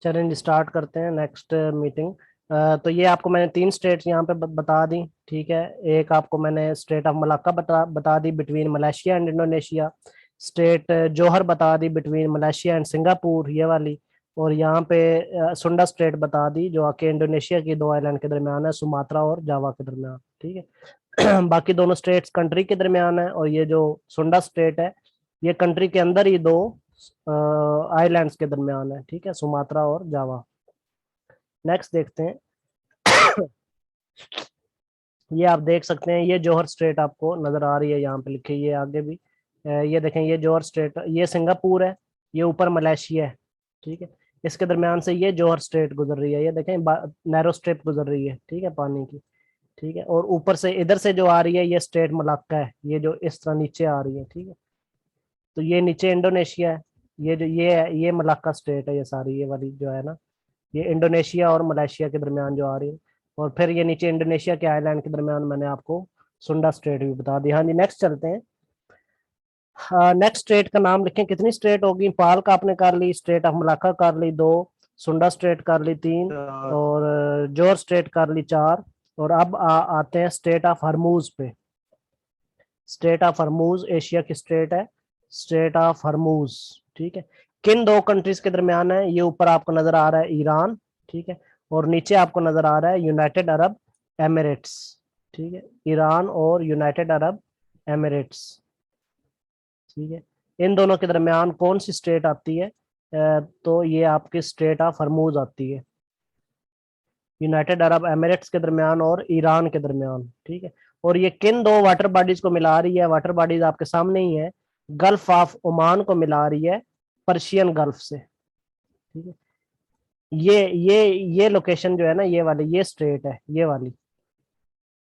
चलें स्टार्ट करते हैं नेक्स्ट मीटिंग। तो ये आपको मैंने तीन स्टेट्स यहाँ पे बता दी। ठीक है, एक आपको मैंने स्टेट ऑफ मलाक्का बता बता दी between Malaysia and Indonesia. Strait Johor बता दी बिटवीन मलेशिया एंड सिंगापुर, ये वाली। और यहाँ पे सुंडा स्टेट बता दी जो आके इंडोनेशिया की दो आइलैंड के दरमियान है, सुमात्रा और जावा के दरमियान। ठीक है। बाकी दोनों स्टेट्स कंट्री के दरमियान है, और ये जो सुंडा स्टेट है ये कंट्री के अंदर ही दो आइलैंड्स के दरमियान है। ठीक है, सुमात्रा और जावा। नेक्स्ट देखते हैं। ये आप देख सकते हैं, ये जौहर स्ट्रेट आपको नजर आ रही है, यहाँ पे लिखी है ये आगे भी। ये देखें, ये जौहर स्ट्रेट, ये सिंगापुर है, ये ऊपर मलेशिया है। ठीक है, इसके दरमियान से ये जौहर स्ट्रेट गुजर रही है, ये देखें नैरो स्ट्रिप गुजर रही है, ठीक है, पानी की। ठीक है, और ऊपर से इधर से जो आ रही है ये स्ट्रेट मलाक्का है, ये जो इस तरह नीचे आ रही है। ठीक है, तो ये नीचे इंडोनेशिया है। ये जो ये मलाक्का स्टेट है, ये सारी ये वाली जो है ना, ये इंडोनेशिया और मलेशिया के दरमियान जो आ रही है। और फिर ये नीचे इंडोनेशिया के आइलैंड के दरमियान मैंने आपको सुंडा स्ट्रेट भी बता दिया। हाँ जी, नेक्स्ट चलते हैं। हाँ, नेक्स्ट स्टेट का नाम लिखें। कितनी स्टेट होगी? पाल का आपने कर ली, स्टेट ऑफ मलाक्का कर ली दो, सुंडा स्टेट कर ली तीन, और जोर स्टेट कर ली चार। और अब आते हैं स्टेट ऑफ हरमूज पे। स्टेट ऑफ हरमूज एशिया की स्टेट है, स्टेट ऑफ हरमूज। ठीक है, किन दो कंट्रीज के दरमियान है? ये ऊपर आपको नजर आ रहा है ईरान, ठीक है, और नीचे आपको नजर आ रहा है यूनाइटेड अरब एमिरेट्स। ठीक है, ईरान और यूनाइटेड अरब एमिरेट्स। ठीक है, इन दोनों के दरमियान कौन सी स्टेट आती है? तो ये आपकी स्टेट ऑफ हरमूज आती है, यूनाइटेड अरब एमिरेट्स के दरमियान और ईरान के दरमियान। ठीक है, और ये किन दो वाटर बॉडीज को मिला रही है? वाटर बॉडीज आपके सामने ही है, गल्फ ऑफ ओमान को मिला रही है पर्शियन गल्फ से। ठीक है, ये लोकेशन जो है ना, ये वाली ये स्टेट है, ये वाली।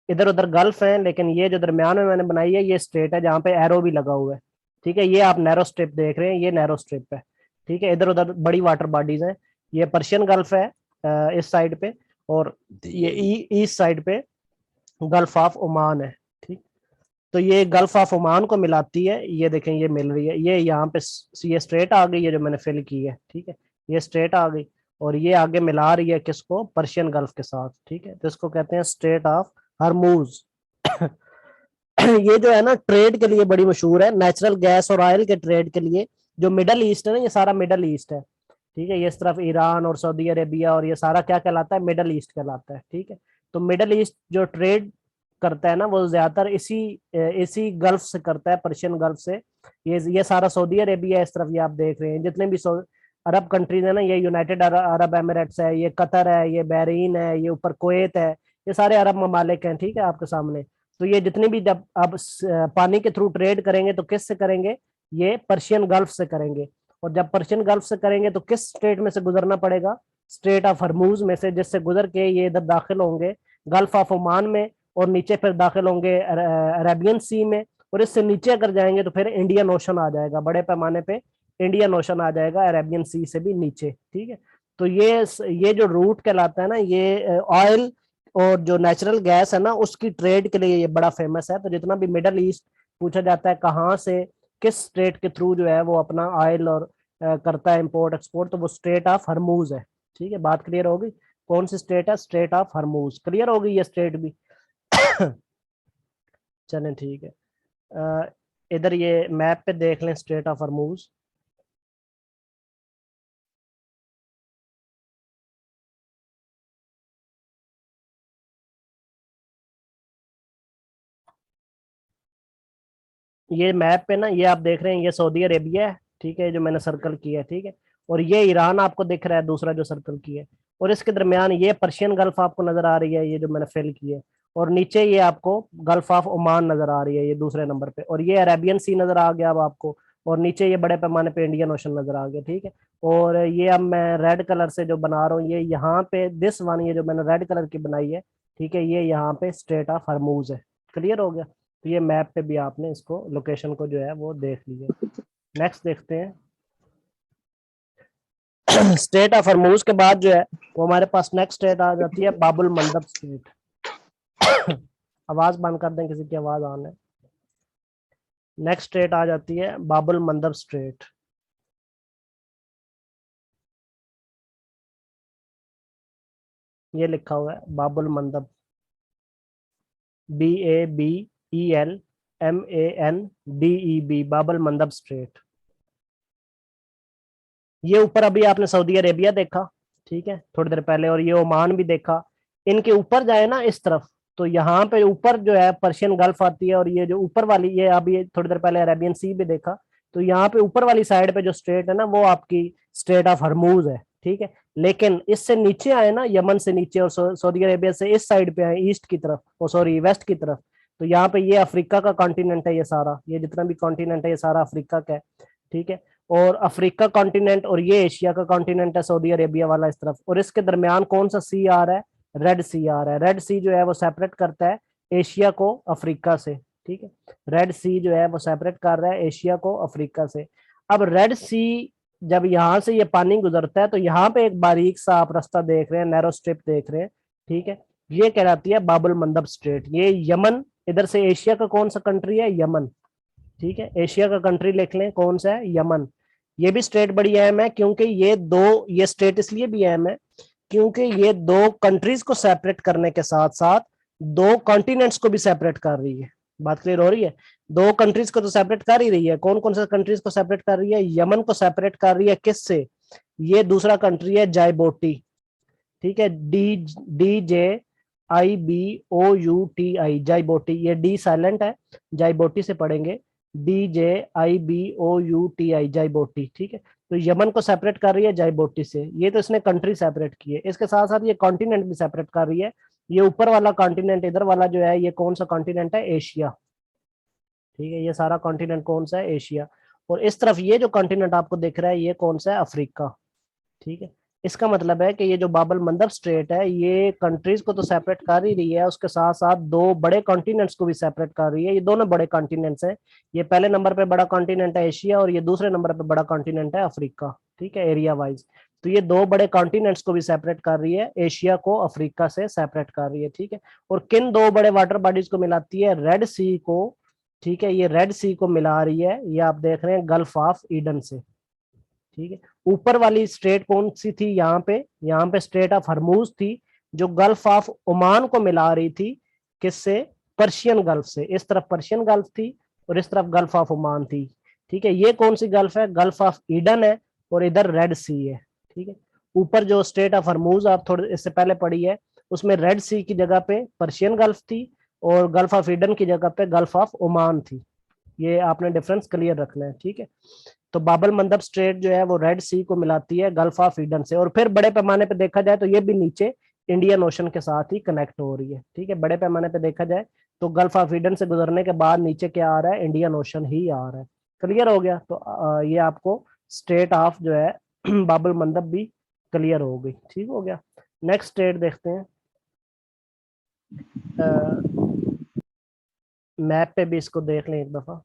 इधर उधर गल्फ है, लेकिन ये जो दरमियान में मैंने बनाई है ये स्टेट है जहाँ पे एरो भी लगा हुआ है। ठीक है, ये आप नैरो स्ट्रिप देख रहे हैं, ये नैरो स्ट्रिप है। ठीक है, इधर उधर बड़ी वाटर बॉडीज हैं। ये पर्शियन गल्फ है इस साइड पे, और ये ईस्ट साइड पे गल्फ ऑफ ओमान है। ठीक, तो ये गल्फ ऑफ ओमान को मिलाती है, ये देखें ये मिल रही है, ये यहाँ पे ये स्ट्रेट आ गई है जो मैंने फिल की है। ठीक है, ये स्ट्रेट आ गई, और ये आगे मिला रही है किसको? पर्शियन गल्फ के साथ। ठीक है, तो इसको कहते हैं स्ट्रेट ऑफ हरमूज। ये जो है ना ट्रेड के लिए बड़ी मशहूर है, नेचुरल गैस और ऑयल के ट्रेड के लिए। जो मिडल ईस्ट है ना, ये सारा मिडल ईस्ट है। ठीक है, ये इस तरफ ईरान और सऊदी अरेबिया और ये सारा क्या कहलाता है? मिडल ईस्ट कहलाता है। ठीक है, तो मिडल ईस्ट जो ट्रेड करता है ना, वो ज्यादातर इसी इसी गल्फ से करता है, पर्शियन गल्फ से। ये सारा सऊदी अरेबिया इस तरफ, ये आप देख रहे हैं जितने भी अरब कंट्रीज है ना, ये यूनाइटेड अरब एमिरेट्स है, ये कतर है, ये बहरीन है, ये ऊपर कुवैत है, ये सारे अरब ममालिक हैं। ठीक है, आपके सामने। तो ये जितनी भी जब आप पानी के थ्रू ट्रेड करेंगे तो किस से करेंगे? ये पर्शियन गल्फ से करेंगे। और जब पर्शियन गल्फ से करेंगे तो किस स्टेट में से गुजरना पड़ेगा? स्टेट ऑफ हरमूज में से, जिससे गुजर के ये इधर दाखिल होंगे गल्फ ऑफ ओमान में, और नीचे फिर दाखिल होंगे अरेबियन सी में, और इससे नीचे अगर जाएंगे तो फिर इंडियन ओशन आ जाएगा, बड़े पैमाने पे इंडियन ओशन आ जाएगा अरेबियन सी से भी नीचे। ठीक है, तो ये जो रूट कहलाता है ना, ये ऑयल और जो नेचुरल गैस है ना उसकी ट्रेड के लिए ये बड़ा फेमस है। तो जितना भी मिडल ईस्ट पूछा जाता है कहाँ से, किस स्टेट के थ्रू जो है वो अपना ऑयल और करता है इंपोर्ट एक्सपोर्ट, तो वो स्टेट ऑफ हरमूज है। ठीक है, बात क्लियर होगी? कौन सी स्टेट है? Strait of Hormuz. क्लियर होगी ये स्टेट भी? चलें ठीक है। इधर ये मैप पे देख लें स्टेट ऑफ हरमूज। ये मैप पे ना, ये आप देख रहे हैं, ये सऊदी अरेबिया है। ठीक है, जो मैंने सर्कल किया है। ठीक है, और ये ईरान आपको दिख रहा है, दूसरा जो सर्कल किया है। और इसके दरमियान ये पर्शियन गल्फ आपको नजर आ रही है, ये जो मैंने फिल की है। और नीचे ये आपको गल्फ ऑफ ओमान नजर आ रही है, ये दूसरे नंबर पे। और ये अरेबियन सी नजर आ गया अब आपको। और नीचे ये बड़े पैमाने पे इंडियन ओशन नजर आ गया। ठीक है, और ये अब मैं रेड कलर से जो बना रहा हूँ, ये यहाँ पे दिस वन, ये जो मैंने रेड कलर की बनाई है, ठीक है, ये यहाँ पे स्टेट ऑफ हरमूज है। क्लियर हो गया? तो ये मैप पे भी आपने इसको लोकेशन को जो है वो देख लिया। नेक्स्ट देखते हैं। स्टेट ऑफ हरमूज के बाद जो है वो हमारे पास नेक्स्ट स्टेट आ जाती है बाबुल मंदब स्टेट। आवाज बंद कर दें, किसी की आवाज आने। नेक्स्ट स्टेट आ जाती है बाबुल मंदब स्टेट। ये लिखा हुआ है बाबुल मंदब, BABELMANDEB, बाबुल मंदब स्ट्रेट। ये ऊपर अभी आपने सऊदी अरेबिया देखा, ठीक है, थोड़ी देर पहले, और ये ओमान भी देखा। इनके ऊपर जाए ना इस तरफ, तो यहाँ पे ऊपर जो है पर्शियन गल्फ आती है, और ये जो ऊपर वाली, ये अभी थोड़ी देर पहले अरेबियन सी भी देखा। तो यहाँ पे ऊपर वाली साइड पे जो स्ट्रेट है ना, वो आपकी स्ट्रेट ऑफ हरमूज है, ठीक है। लेकिन इससे नीचे आए ना, यमन से नीचे, और सऊदी अरेबिया से इस साइड पे आए, ईस्ट की तरफ, ओ सॉरी वेस्ट की तरफ, तो यहाँ पे ये अफ्रीका का कॉन्टिनेंट है, ये सारा, ये जितना भी कॉन्टिनेंट है ये सारा अफ्रीका का है, ठीक है। और अफ्रीका कॉन्टिनेंट, और ये एशिया का कॉन्टिनेंट है, सऊदी अरेबिया वाला इस तरफ, और इसके दरमियान कौन सा सी आ रहा है? रेड सी आ रहा है। रेड सी जो है वो सेपरेट करता है एशिया को अफ्रीका से, ठीक है। रेड सी जो है वो सेपरेट कर रहा है एशिया को अफ्रीका से। अब रेड सी जब यहाँ से ये पानी गुजरता है, तो यहाँ पे एक बारीक सा आप रास्ता देख रहे हैं, नैरो स्ट्रिप देख रहे हैं, ठीक है। ये कहलाती है बाबुल मंदब स्ट्रेट। ये यमन, इधर से एशिया का कौन सा कंट्री है? यमन, ठीक है। एशिया का कंट्री लिख लें, कौन सा है? यमन। ये भी स्टेट बड़ी अहम है, क्योंकि ये स्टेट इसलिए भी अहम है क्योंकि ये दो कंट्रीज को सेपरेट करने के साथ साथ दो कॉन्टिनेंट्स को भी सेपरेट कर रही है। बात क्लियर हो रही है? दो कंट्रीज को तो सेपरेट कर ही रही है। कौन कौन सा कंट्रीज को सेपरेट कर रही है? यमन को सेपरेट कर रही है किससे? ये दूसरा कंट्री है जाइबोटी, ठीक है। DJIBOUTI, जाइबोटी। ये डी साइलेंट है, जाइबोटी से पढ़ेंगे, DJIBOUTI, जाइबोटी, ठीक है। तो यमन को सेपरेट कर रही है जाइबोटी से। ये तो इसने कंट्री सेपरेट की है, इसके साथ साथ ये कॉन्टिनेंट भी सेपरेट कर रही है। ये ऊपर वाला कॉन्टिनेंट, इधर वाला जो है, ये कौन सा कॉन्टिनेंट है? एशिया, ठीक है। ये सारा कॉन्टिनेंट कौन सा है? एशिया। और इस तरफ ये जो कॉन्टिनेंट आपको दिख रहा है, ये कौन सा है? अफ्रीका, ठीक है। इसका मतलब है कि ये जो बाबल मंदब स्ट्रेट है, ये कंट्रीज को तो सेपरेट कर ही रही है, उसके साथ साथ दो बड़े कॉन्टिनेंट्स को भी सेपरेट कर रही है। ये दोनों बड़े कॉन्टिनेंट्स हैं। ये पहले नंबर पे बड़ा कॉन्टिनेंट है एशिया, और ये दूसरे नंबर पे बड़ा कॉन्टिनेंट है अफ्रीका, ठीक है, एरिया वाइज। तो ये दो बड़े कॉन्टिनेंट्स को भी सेपरेट कर रही है, एशिया को अफ्रीका से सेपरेट कर रही है, ठीक है। और किन दो बड़े वाटर बॉडीज को मिलाती है? रेड सी को, ठीक है, ये रेड सी को मिला रही है, ये आप देख रहे हैं गल्फ ऑफ ईडन से, ठीक है। ऊपर वाली स्टेट कौन सी थी? यहाँ पे स्टेट ऑफ हरमूज थी, जो गल्फ ऑफ ओमान को मिला रही थी किससे? पर्शियन गल्फ से। इस तरफ पर्शियन गल्फ थी, और इस तरफ गल्फ ऑफ ओमान थी, ठीक है। ये कौन सी गल्फ है? गल्फ ऑफ ईडन है, और इधर रेड सी है, ठीक है। ऊपर जो स्टेट ऑफ हरमूज आप थोड़े इससे पहले पढ़ी है, उसमें रेड सी की जगह पे पर्शियन गल्फ थी, और गल्फ ऑफ ईडन की जगह पे गल्फ ऑफ ओमान थी। ये आपने डिफरेंस क्लियर रखना है, ठीक है। तो बाबल मंदब स्ट्रेट जो है वो रेड सी को मिलाती है गल्फ ऑफ ईडन से, और फिर बड़े पैमाने पे देखा जाए तो ये भी नीचे इंडियन ओशन के साथ ही कनेक्ट हो रही है, ठीक है। बड़े पैमाने पे देखा जाए तो गल्फ ऑफ ईडन से गुजरने के बाद नीचे क्या आ रहा है? इंडियन ओशन ही आ रहा है। क्लियर हो गया? तो ये आपको स्टेट ऑफ जो है बाबुल मंदब भी क्लियर हो गई, ठीक हो गया। नेक्स्ट स्टेट देखते हैं। मैप पे भी इसको देख लें एक दफा।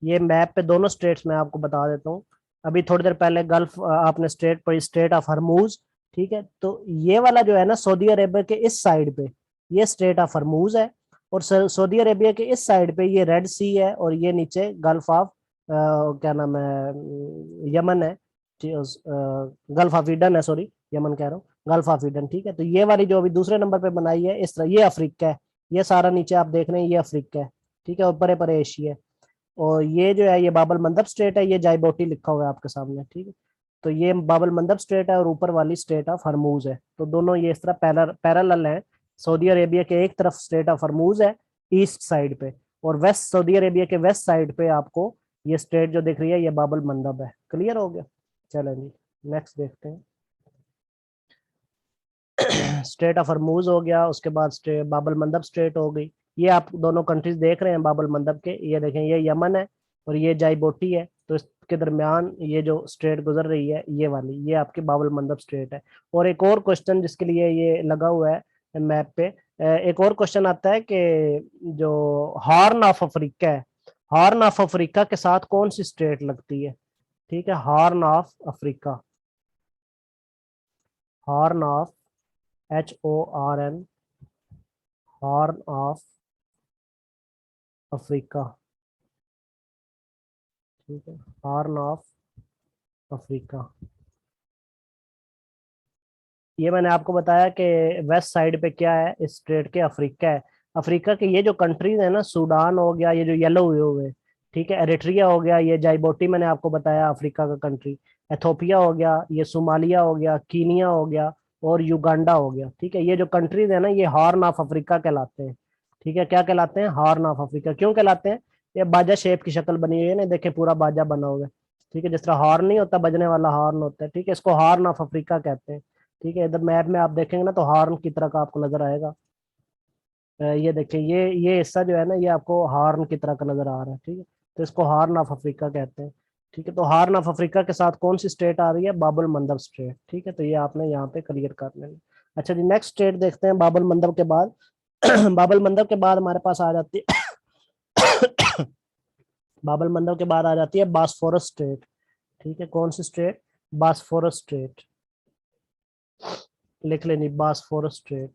ये मैप पे दोनों स्टेट्स में आपको बता देता हूँ। अभी थोड़ी देर पहले गल्फ आपने स्टेट पढ़ी, स्टेट ऑफ हरमूज, ठीक है। तो ये वाला जो है ना, सऊदी अरेबिया के इस साइड पे ये स्टेट ऑफ हरमूज है, और सऊदी अरेबिया के इस साइड पे ये रेड सी है, और ये नीचे गल्फ ऑफ क्या नाम है, यमन है, गल्फ ऑफ ईडन है, सॉरी, यमन कह रहा हूँ, गल्फ ऑफ ईडन, ठीक है। तो ये वाली जो अभी दूसरे नंबर पे बनाई है इस तरह, ये अफ्रीका है। ये सारा नीचे आप देख रहे हैं, ये अफ्रीका है, ठीक है, और परे परे एशिया है। और ये जो है ये बाबल मंदब स्टेट है, ये जाइबोटी लिखा हुआ है आपके सामने, ठीक है। तो ये बाबल मंदब स्टेट है, और ऊपर वाली स्टेट ऑफ हरमूज है। तो दोनों ये इस तरह पैरेलल हैं। सऊदी अरेबिया के एक तरफ स्टेट ऑफ हरमूज है ईस्ट साइड पे, और वेस्ट, सऊदी अरेबिया के वेस्ट साइड पे आपको ये स्टेट जो दिख रही है, ये बाबल मंदब है। क्लियर हो गया? चलें जी, नेक्स्ट देखते हैं। स्टेट ऑफ हरमूज हो गया, उसके बाद स्टेट बाबल मंदब स्टेट हो गई। ये आप दोनों कंट्रीज देख रहे हैं बाबल मंदब के, ये देखें, ये यमन है और ये जाइबोटी है। तो इसके दरमियान ये जो स्टेट गुजर रही है, ये वाली, ये आपकी बाबल मंदब स्टेट है। और एक और क्वेश्चन जिसके लिए ये लगा हुआ है मैप पे, एक और क्वेश्चन आता है कि जो हॉर्न ऑफ अफ्रीका है, हॉर्न ऑफ अफ्रीका के साथ कौन सी स्टेट लगती है? ठीक है, horn of Africa, horn of, HORN, horn of Africa, ठीक है, हॉर्न ऑफ अफ्रीका। ये मैंने आपको बताया कि वेस्ट साइड पे क्या है इस स्ट्रेट के, अफ्रीका है। अफ्रीका के ये जो कंट्रीज है ना, सूडान हो गया, ये जो येलो हुए हुए, ठीक है, एरिट्रिया हो गया, ये जाइबोटी मैंने आपको बताया अफ्रीका का कंट्री, एथोपिया हो गया, ये सोमालिया हो गया, कीनिया हो गया, और युगांडा हो गया। ठीक है, ये जो कंट्रीज है ना, ये हॉर्न ऑफ अफ्रीका कहलाते हैं। ठीक है, क्या कहलाते हैं? Horn of Africa. क्यों कहलाते हैं? ये बाजा शेप की शक्ल बनी हुई है ना, देखें पूरा बाजा बना हुआ है। ठीक है, जिस तरह हॉर्न नहीं होता, बजने वाला हॉर्न होता है, ठीक है, इसको हॉर्न ऑफ अफ्रीका कहते हैं। ठीक है, इधर मैप में आप देखेंगे ना तो हॉर्न की तरह का आपको नजर आएगा। ये देखिए, ये हिस्सा जो है ना, ये आपको हॉर्न की तरह का नजर आ रहा है। ठीक है, तो इसको हॉर्न ऑफ अफ्रीका कहते हैं। ठीक है, तो हॉर्न ऑफ अफ्रीका के साथ कौन सी स्टेट आ रही है? बाबुल मंदब स्टेट। ठीक है, तो ये आपने यहाँ पे क्लियर कर लेना। अच्छा जी, नेक्स्ट स्टेट देखते हैं बाबुल मंदब के बाद। बाबुल मंदब के बाद हमारे पास आ जाती है बाबुल मंदब के बाद आ जाती है बासफोरस स्टेट। ठीक है, कौन सी स्टेट? Bosphorus state. लिख लेनी, Bosphorus state,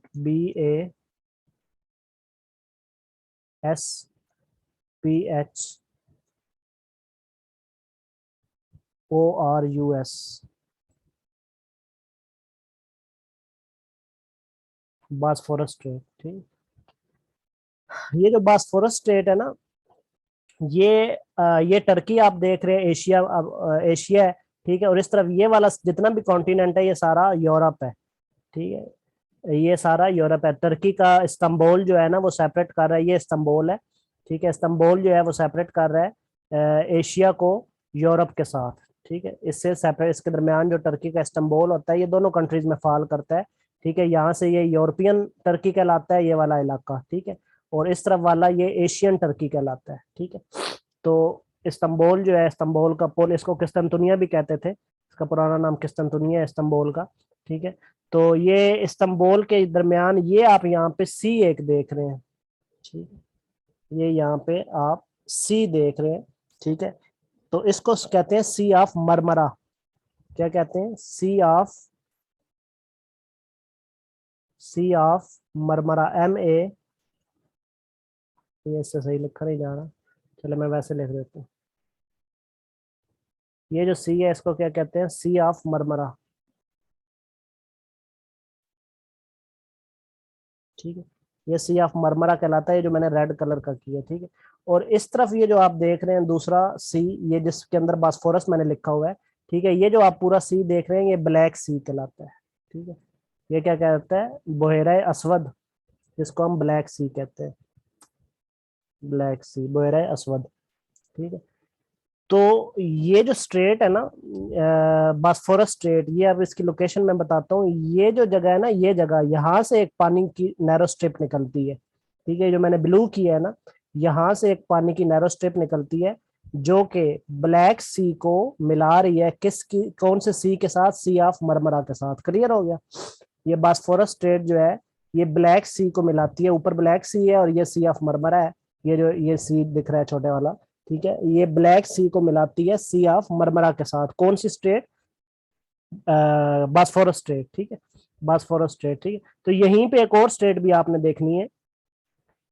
BASPHORUS। Bosphorus state. ठीक, ये जो बासफोरस स्टेट है ना, ये टर्की आप देख रहे हैं, एशिया, एशिया है। ठीक है, और इस तरफ ये वाला जितना भी कॉन्टिनेंट है, ये सारा यूरोप है। ठीक है, ये सारा यूरोप है। टर्की का इस्तांबुल जो है ना, वो सेपरेट कर रहा है, ये इस्तांबुल है। ठीक है, इस्तांबुल जो है वो सेपरेट कर रहा है एशिया को यूरोप के साथ। ठीक है, इससे सेपरेट, इसके दरमियान जो टर्की का इस्तांबुल होता है, ये दोनों कंट्रीज में फॉल करता है। ठीक है, यहाँ से ये यूरोपियन टर्की कहलाता है, ये वाला इलाका। ठीक है, और इस तरफ वाला ये एशियन टर्की कहलाता है। ठीक है, तो इस्तांबुल जो है, इस्तांबुल का पुल, इसको किस्तंतुनिया भी कहते थे, इसका पुराना नाम किस्तंतुनिया है इस्तांबुल का। ठीक है, तो ये इस्तांबुल के दरमियान, ये आप यहाँ पे सी एक देख रहे हैं। ठीक है, ये यहाँ पे आप सी देख रहे हैं। ठीक है, तो इसको कहते हैं सी ऑफ मरमरा। क्या कहते हैं? सी ऑफ मरमरा, MA। ये इससे सही लिखा नहीं जा रहा, चलो मैं वैसे लिख देता हूँ। ये जो सी है, इसको क्या कहते हैं? सी ऑफ मरमरा। ठीक है, ये सी ऑफ मरमरा कहलाता है, ये जो मैंने रेड कलर का किया। ठीक है, और इस तरफ ये जो आप देख रहे हैं दूसरा सी, ये जिसके अंदर बास्फोरस मैंने लिखा हुआ है। ठीक है, ये जो आप पूरा सी देख रहे हैं, ये ब्लैक सी कहलाता है। ठीक है, ये क्या कहता है? बहरा असवद, जिसको हम ब्लैक सी कहते हैं। ब्लैक सी, बहरा असवद। ठीक है, तो ये जो स्ट्रेट है ना, बॉस्फोरस स्ट्रेट, ये अब इसकी लोकेशन मैं बताता हूँ। ये जो जगह है ना, ये जगह, यहाँ से एक पानी की नैरो स्ट्रिप निकलती है। ठीक है, जो मैंने ब्लू किया है ना, यहाँ से एक पानी की नैरो स्ट्रिप निकलती है, जो कि ब्लैक सी को मिला रही है किसकी, कौन से सी के साथ? सी ऑफ मरमरा के साथ। क्लियर हो गया? ये बॉस्फोरस स्ट्रेट जो है, ये ब्लैक सी को मिलाती है। ऊपर ब्लैक सी है और ये सी ऑफ मरमरा है, ये जो ये सी दिख रहा है छोटे वाला। ठीक है, ये ब्लैक सी को मिलाती है सी ऑफ मरमरा के साथ। कौन सी स्टेट? Bosphorus strait. ठीक है, बॉस्फोरस स्टेट। ठीक है, तो यहीं पे एक और स्टेट भी आपने देखनी है,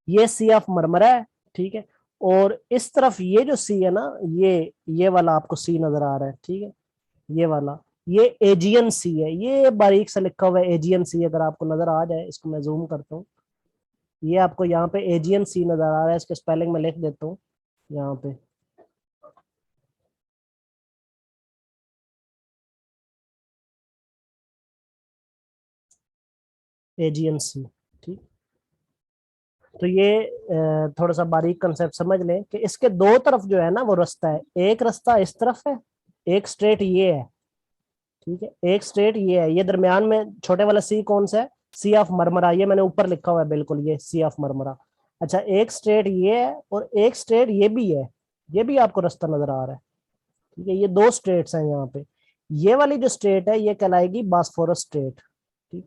ये सी ऑफ मरमरा है। ठीक है, और इस तरफ ये जो सी है ना, ये वाला आपको सी नजर आ रहा है। ठीक है, ये वाला, ये एजियन सी है, ये बारीक से लिखा हुआ है एजियन सी, अगर आपको नजर आ जाए, इसको मैं जूम करता हूँ। ये आपको यहाँ पे एजियन सी नजर आ रहा है, इसके स्पेलिंग में लिख देता हूँ यहाँ पे। एजियन सी। ठीक, तो ये थोड़ा सा बारीक कंसेप्ट समझ लें कि इसके दो तरफ जो है ना वो रास्ता है। एक रास्ता इस तरफ है, एक स्ट्रेट ये है। ठीक है, एक स्ट्रेट ये है, ये दरमियान में छोटे वाला सी कौन सा है? सी ऑफ मरमरा, ये मैंने ऊपर लिखा हुआ है बिल्कुल, ये सी ऑफ मरमरा। अच्छा, एक स्ट्रेट ये है और एक स्ट्रेट ये भी है, ये भी आपको रास्ता नजर आ रहा है। ठीक है, ये दो स्ट्रेट्स हैं यहाँ पे। ये वाली जो स्टेट है, ये कहलाएगी बास्फोरस स्टेट। ठीक,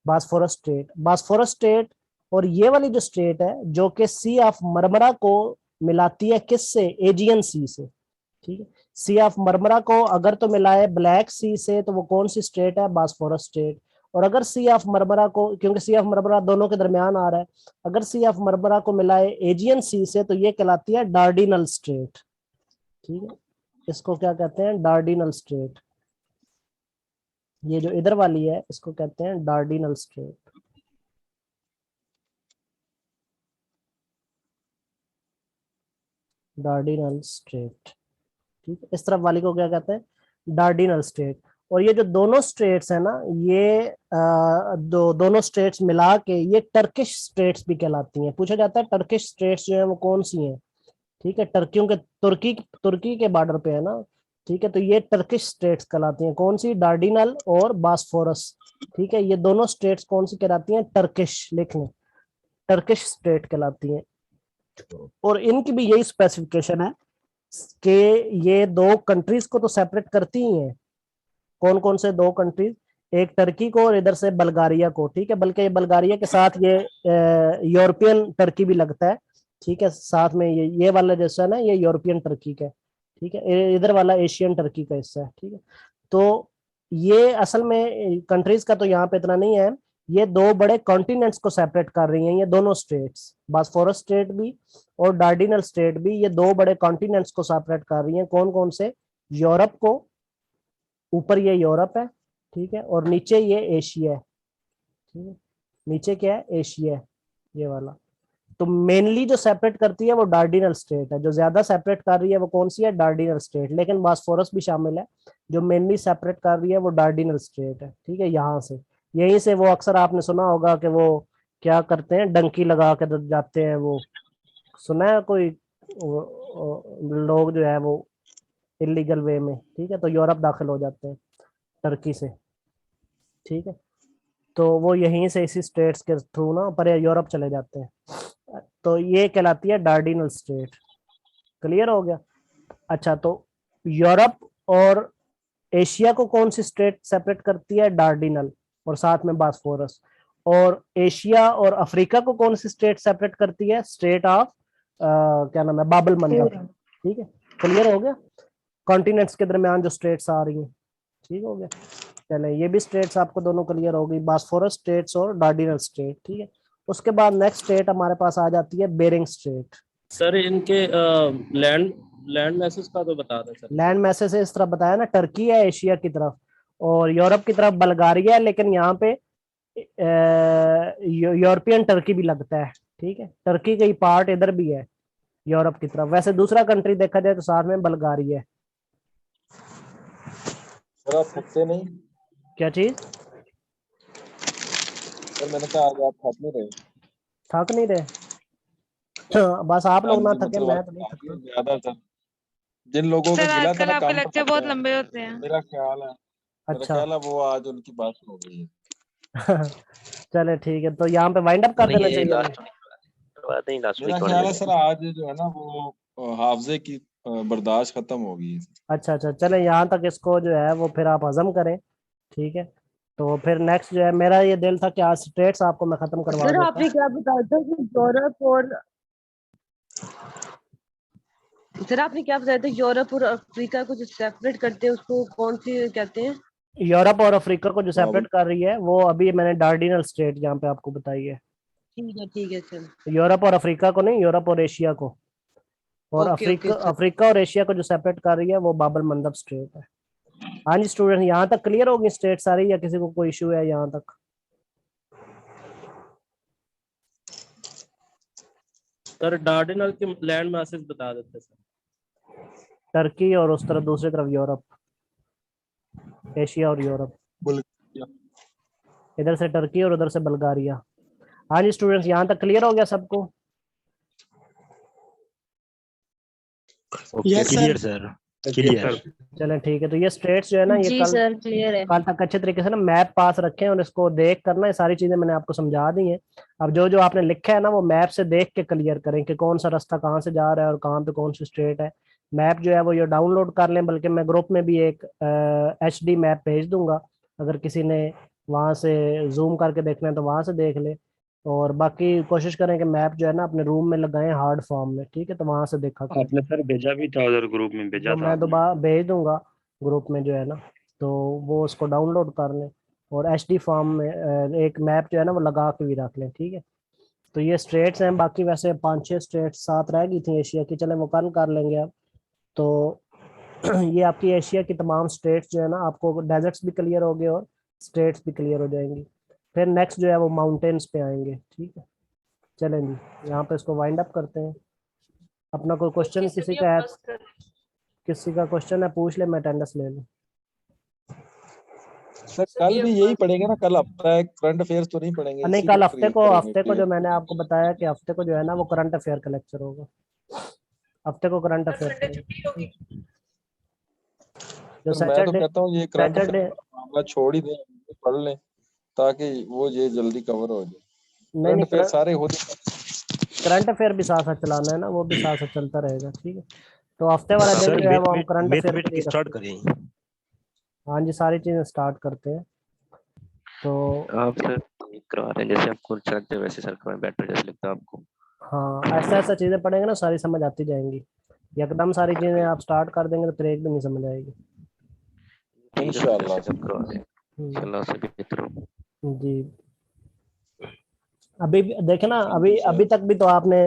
बास्फोरस स्टेट, बास्फोरस स्टेट। और ये वाली जो स्टेट है, जो कि सी ऑफ मरमरा को मिलाती है किससे? एजियन सी से। ठीक है, सी ऑफ मरमरा को अगर तो मिलाए ब्लैक सी से, तो वो कौन सी स्टेट है? Bosphorus state. और अगर सी ऑफ मरमरा को, क्योंकि सी ऑफ मरमरा दोनों के दरमियान आ रहा है, अगर सी ऑफ मरमरा को मिलाए एजियन सी से, तो ये कहलाती है डार्डिनल स्टेट। ठीक है, इसको क्या कहते हैं? डार्डिनल स्टेट। ये जो इधर वाली है इसको कहते हैं डार्डिनल स्ट्रेट। डार्डिनल स्ट्रेट, ठीक है। इस तरफ वाली को क्या कहते हैं, डार्डिनल स्ट्रेट। और ये जो दोनों स्ट्रेट्स है ना, ये दोनों स्ट्रेट्स मिला के ये टर्किश स्ट्रेट्स भी कहलाती हैं। पूछा जाता है टर्किश स्ट्रेट्स जो है वो कौन सी हैं, ठीक है। टर्कियों के तुर्की तुर्की के बॉर्डर पे है ना, ठीक है। तो ये टर्किश स्टेट्स कहलाती हैं, कौन सी, डार्डिनल और बास्फोरस, ठीक है। ये दोनों स्टेट्स कौन सी कहलाती हैं, टर्किश, लिख लें, टर्किश स्टेट कहलाती हैं। और इनकी भी यही स्पेसिफिकेशन है कि ये दो कंट्रीज को तो सेपरेट करती ही हैं। कौन कौन से दो कंट्रीज, एक टर्की को और इधर से बल्गारिया को, ठीक है। बल्कि बल्गारिया के साथ ये यूरोपियन टर्की भी लगता है, ठीक है। साथ में ये वाला जैसा है ना, ये यूरोपियन टर्की का, ठीक है। इधर वाला एशियन टर्की का हिस्सा है, ठीक है। तो ये असल में कंट्रीज का तो यहाँ पे इतना नहीं है, ये दो बड़े कॉन्टिनेंट्स को सेपरेट कर रही हैं ये दोनों स्टेट्स, बास्फोरस स्टेट भी और डार्डिनल स्टेट भी, ये दो बड़े कॉन्टिनेंट्स को सेपरेट कर रही हैं। कौन कौन से, यूरोप को, ऊपर ये यूरोप है, ठीक है, और नीचे ये एशिया है, ठीक है। नीचे क्या है, एशिया है, ये वाला। तो मेनली जो सेपरेट करती है वो डार्डिनल स्टेट है, जो ज्यादा सेपरेट कर रही है वो कौन सी है, डार्डिनल स्टेट। लेकिन बास्फोरस भी शामिल है, जो मेनली सेपरेट कर रही है वो डार्डिनल स्टेट है, ठीक है। यहाँ से, यहीं से वो अक्सर आपने सुना होगा कि वो क्या करते हैं, डंकी लगा के जाते हैं, वो सुना है कोई, लोग जो है वो इलीगल वे में, ठीक है, तो यूरोप दाखिल हो जाते हैं टर्की से, ठीक है। तो वो यहीं से इसी स्टेट्स के थ्रू ना पर यूरोप चले जाते हैं। तो ये कहलाती है डार्डिनल स्टेट। क्लियर हो गया। अच्छा, तो यूरोप और एशिया को कौन सी स्टेट सेपरेट करती है, डार्डिनल और साथ में बास्फोरस। और एशिया और अफ्रीका को कौन सी स्टेट सेपरेट करती है, स्टेट ऑफ क्या नाम है, बाबल मंडप, ठीक है। क्लियर हो गया, कॉन्टिनेंट्स के दरमियान जो स्टेट्स आ रही हैं, ठीक हो गया। चले, ये भी स्टेट्स आपको दोनों क्लियर हो गई, बास्फोरस स्टेट्स और डार्डिनल स्टेट, ठीक है। उसके बाद नेक्स्ट स्टेट हमारे पास आ जाती है बेरिंग स्टेट। सर इनके लैंड लैंड मैसेज का तो बता दें सर। लैंड मैसेज से इस तरफ बताया ना, टर्की है एशिया की तरफ और यूरोप की तरफ बल्गारिया है, लेकिन यहाँ पे यूरोपियन टर्की भी लगता है, ठीक है। टर्की का ही पार्ट इधर भी है यूरोप की तरफ। वैसे दूसरा कंट्री देखा जाए तो साथ में बल्गारिया है। सर आप थकते नहीं? क्या चीज, सर मैंने कहा आज आप थक नहीं रहे? थक नहीं रहे? बस आप हाँ लोग ना जी, थके, मतलब मैं आप तो नहीं थकता। ज्यादातर जिन लोगों को सर गिला था आजकल ना आपके काम पर लेक्चर थक बहुत रहे, लंबे होते हैं। मेरा अच्छा ख्याल है वो आज उनकी बात हो गई है। चले ठीक है, तो यहाँ पे वाइंड अप कर देना नहीं, चाहिए लास्ट बात नहीं, लास्ट मेरा वीक ख्याल है सर आज जो है ना वो हाफजे की बर्दाश्त खत्म हो गई है। अच्छा अच्छा, चले यहाँ तक इसको जो है वो फिर आप हजम करें, ठीक है। तो फिर नेक्स्ट जो है, मेरा ये दिल था कि आज स्ट्रेट्स आपको मैं खत्म करवा सर देता। आपने क्या बताया था कि यूरोप और सर आपने क्या बताया था यूरोप और अफ्रीका को जो सेपरेट करते हैं उसको कौन सी कहते हैं? यूरोप और अफ्रीका को जो बाबल सेपरेट कर रही है वो अभी मैंने डार्डिनल स्टेट यहाँ पे आपको बताई है। ठीक है सर। यूरोप और अफ्रीका को नहीं, यूरोप और एशिया को। और ओके अफ्रीका सर। अफ्रीका और एशिया को जो सेपरेट कर रही है वो बाबल मंडप स्टेट है। हाँ जी स्टूडेंट, यहाँ तक क्लियर होगी स्टेट सारी, या किसी को कोई इशू है यहाँ तक? सर डार्डिनल के लैंड मैसेज बता देते सर। टर्की और उस तरफ दूसरी तरफ यूरोप, एशिया और यूरोप, इधर से टर्की और उधर से बल्गारिया। हाँ जी स्टूडेंट्स, यहाँ तक क्लियर हो गया सबको? Clear sir, clear. चलें ठीक है, तो ये स्टेट्स जो है ना, ये जी कल सर क्लियर है। कल तक अच्छे तरीके से ना मैप पास रखें और इसको देख करना, ये सारी चीजें मैंने आपको समझा दी हैं। अब जो जो आपने लिखा है ना वो मैप से देख के क्लियर करें कि कौन सा रास्ता कहाँ से जा रहा है और कहाँ पे कौन सी स्टेट है। मैप जो है वो ये डाउनलोड कर लें, बल्कि मैं ग्रुप में भी एक HD मैप भेज दूंगा, अगर किसी ने वहाँ से जूम करके देखना है तो वहाँ से देख ले। और बाकी कोशिश करें कि मैप जो है ना अपने रूम में लगाएं हार्ड फॉर्म में, ठीक है, तो वहाँ से देखा करें। आपने सर भेजा भी था उधर ग्रुप में, भेजा जो था मैं आपने। दोबारा भेज दूंगा ग्रुप में जो है ना, तो वो उसको डाउनलोड कर लें और HD फॉर्म में एक मैप जो है ना वो लगा के भी रख लें, ठीक है। तो ये स्टेट्स हैं, बाकी वैसे 5-6 स्टेट्स साथ रह गई थी एशिया की, चले वो कल कर लेंगे अब। तो ये आपकी एशिया की तमाम स्टेट्स जो है ना, आपको डेजर्ट्स भी क्लियर हो गए और स्टेट्स भी क्लियर हो जाएंगी। फिर नेक्स्ट जो है वो माउंटेन्स पे आएंगे। ठीक है, चलें जी यहाँ पे इसको वाइंड अप करते हैं। अपना कोई क्वेश्चन किसी का है, किसी का क्वेश्चन है पूछ ले, मैं अटेंडेंस ले लूँ। सर कल भी यही पढ़ेंगे ना, कल हफ्ता है, करंट अफेयर्स तो नहीं पढ़ेंगे? नहीं, इसी कल को हफ्ते को करेंगे जो मैंने आपको बताया कि हफ्ते को जो है ना वो करंट अफेयर का लेक्चर होगा। हफ्ते को करंट अफेयर जो सर मैं तो सैटरडे कहता हूँ ये करंट सैटरडे अफेयर का मामला छोड़ ही दें, पढ़ लें ताकि वो ये जल्दी कवर हो जाए। नहीं करंट अफेयर नहीं, सारे होते करंट अफेयर भी साथ साथ चलाना है ना, वो भी साथ साथ चलता रहेगा। ठीक है, तो हफ्ते वाला दिन सर जो है वो हम करंट अफेयर के मैथमेटिक्स लिए स्टार्ट रखते हैं। करें। हाँ जी, सारी चीजें स्टार्ट करते हैं। तो आप सर करवा रहे हैं जैसे आपको अच्छा लगता है वैसे सर करवाएं, बेटर जैसे लगता है आपको। हाँ, ऐसा ऐसा चीजें पढ़ेंगे ना सारी समझ आती जाएंगी। एकदम सारी चीजें आप स्टार्ट कर देंगे तो फिर एक भी नहीं समझ आएगी। ठीक है सर, इंशाल्लाह। जैसे सब करवा रहे हैं हम्म, इंशाल्लाह से बेहतर हो। जी। अभी देखे ना, थैंक अभी यू सर। अभी तक भी तो आपने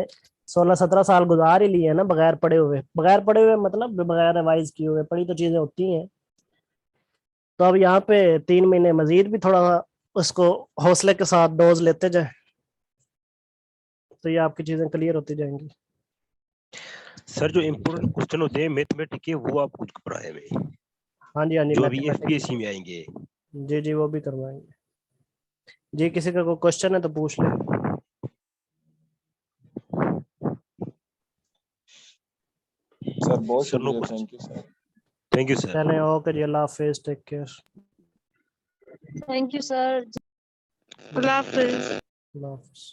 16-17 साल गुजार ही लिए हैं ना बगैर पढ़े हुए। बगैर पढ़े हुए मतलब बगैर रिवाइज किए हुए, पढ़ी तो चीजें होती हैं। तो अब यहाँ पे 3 महीने मजीद भी थोड़ा उसको हौसले के साथ डोज लेते जाए तो ये आपकी चीजें क्लियर होती जाएंगी। सर जो इम्पोर्टेंट क्वेश्चन होते हैं मैथमेटिक्स के वो आप कुछ पढ़ाए हमें, हाँ जी, हाँ जी, जो अभी मैथमेटिक्स एफपीएससी में आएंगे। जी जी वो भी करवाएंगे जी। किसी का कोई क्वेश्चन है तो पूछ ले। सर बहुत सर नो शुक्रिया, question. Thank you sir. Thank you sir. चलें, ओके जी, अल्लाह हाफिज, take care. Thank you sir. अल्लाह हाफिज। अल्लाह हाफिज।